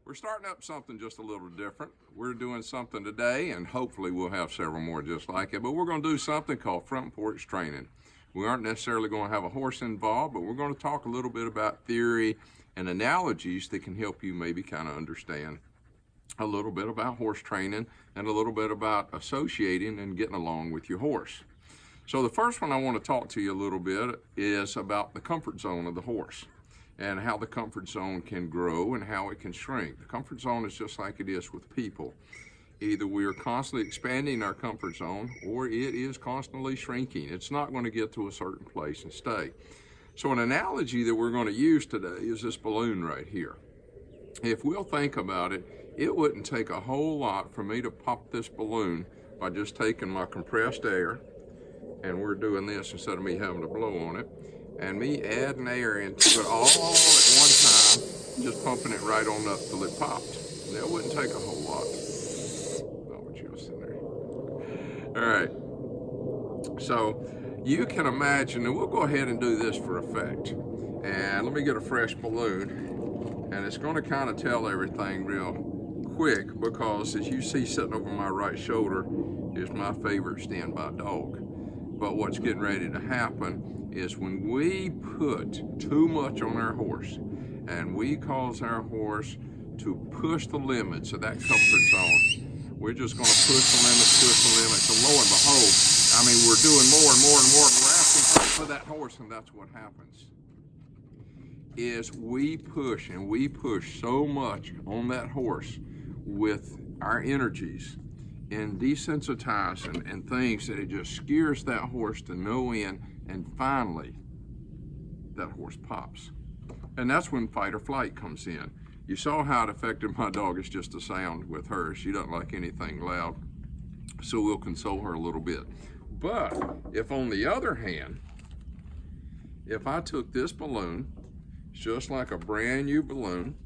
We're starting up something just a little different. We're doing something today, and hopefully we'll have several more just like it, but we're going to do something called front porch training. We aren't necessarily going to have a horse involved, but we're going to talk a little bit about theory and analogies that can help you maybe kind of understand a little bit about horse training and a little bit about associating and getting along with your horse. So the first one I want to talk to you a little bit is about the comfort zone of the horse and how the comfort zone can grow and how it can shrink. The comfort zone is just like it is with people. Either we are constantly expanding our comfort zone or it is constantly shrinking. It's not going to get to a certain place and stay. So an analogy that we're going to use today is this balloon right here. If we'll think about it, it wouldn't take a whole lot for me to pop this balloon by just taking my compressed air, and we're doing this instead of me having to blow on it, and me adding air into it all at one time, just pumping it right on up till it popped. And that wouldn't take a whole lot. Oh, what you was in there. All right. So you can imagine, and we'll go ahead and do this for effect. And let me get a fresh balloon, and it's going to kind of tell everything real quick, because as you see sitting over my right shoulder is my favorite standby dog. But what's getting ready to happen is when we put too much on our horse and we cause our horse to push the limits of that comfort zone, we're just going to push the limits, and lo and behold, I mean, we're doing more and more and more, and we're asking for that horse, and that's what happens. Is we push and we push so much on that horse with our energies and desensitizing and things that it just scares that horse to no end, and finally that horse pops. And that's when fight or flight comes in. You saw how it affected my dog. It's just a sound with her. She doesn't like anything loud, so we'll console her a little bit. But if on the other hand, if I took this balloon, just like a brand new balloon,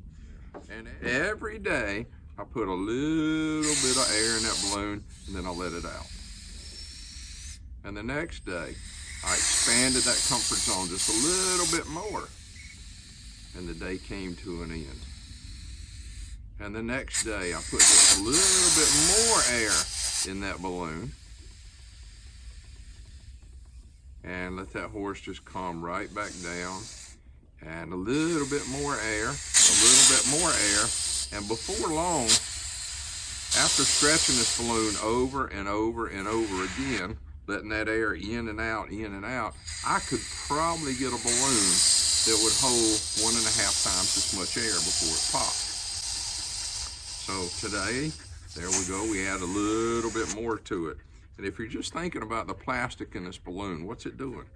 and every day I put a little bit of air in that balloon, and then I let it out. And the next day, I expanded that comfort zone just a little bit more, and the day came to an end. And the next day, I put just a little bit more air in that balloon, and let that horse just calm right back down, and a little bit more air, a little bit more air, and before long, after stretching this balloon over and over and over again, letting that air in and out, I could probably get a balloon that would hold 1.5 times as much air before it popped. So today, there we go, we add a little bit more to it. And if you're just thinking about the plastic in this balloon, what's it doing?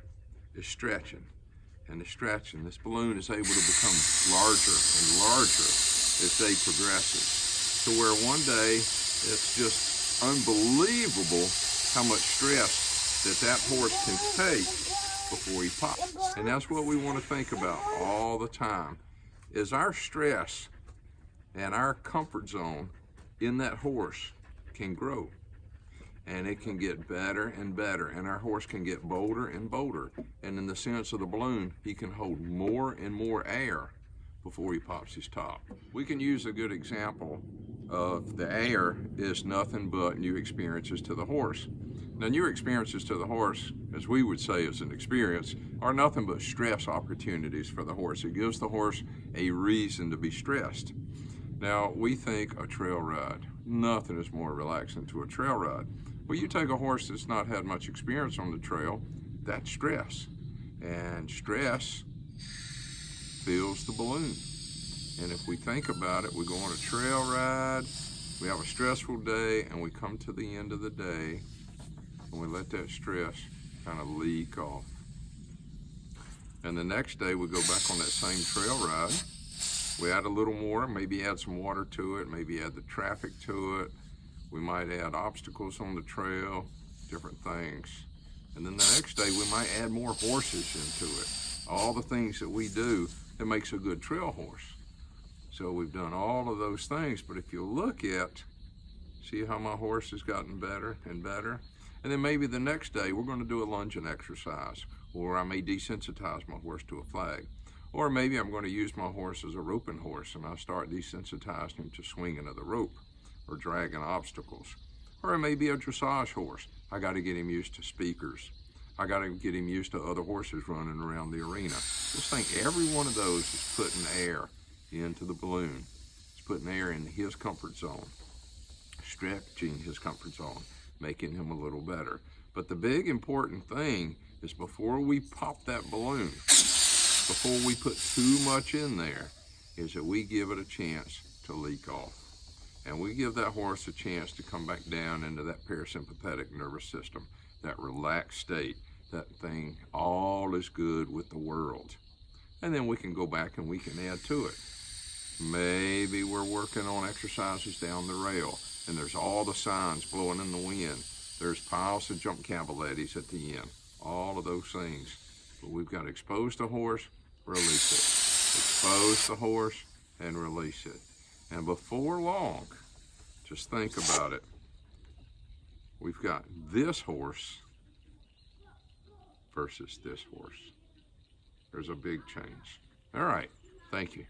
It's stretching, and it's stretching. This balloon is able to become larger and larger as day progresses, to where one day it's just unbelievable how much stress that horse can take before he pops. And that's what we want to think about all the time, is our stress and our comfort zone in that horse can grow, and it can get better and better, and our horse can get bolder and bolder, and in the sense of the balloon, he can hold more and more air before he pops his top. We can use a good example of the air is nothing but new experiences to the horse. Now, new experiences to the horse, as we would say as an experience, are nothing but stress opportunities for the horse. It gives the horse a reason to be stressed. Now, we think a trail ride. Nothing is more relaxing to a trail ride. Well, you take a horse that's not had much experience on the trail, that's stress. And stress fills the balloon. And if we think about it, we go on a trail ride, we have a stressful day, and we come to the end of the day, and we let that stress kind of leak off. And the next day we go back on that same trail ride. We add a little more, maybe add some water to it, maybe add the traffic to it. We might add obstacles on the trail, different things. And then the next day we might add more horses into it. All the things that we do that makes a good trail horse. So we've done all of those things, but if you look at, see how my horse has gotten better and better? And then maybe the next day we're going to do a lunging exercise, or I may desensitize my horse to a flag. Or maybe I'm going to use my horse as a roping horse and I start desensitizing him to swinging of the rope or dragging obstacles. Or it may be a dressage horse. I got to get him used to speakers. I got to get him used to other horses running around the arena. Just think every one of those is putting air into the balloon. It's putting air in his comfort zone, stretching his comfort zone, making him a little better. But the big important thing is before we pop that balloon, before we put too much in there, is that we give it a chance to leak off. And we give that horse a chance to come back down into that parasympathetic nervous system, that relaxed state, that thing, all is good with the world. And then we can go back and we can add to it. Maybe we're working on exercises down the rail, and there's all the signs blowing in the wind. There's piles of jump cavalettes at the end, all of those things. But we've got to expose the horse, release it. Expose the horse and release it. And before long, just think about it. We've got this horse versus this horse. There's a big change. All right, thank you.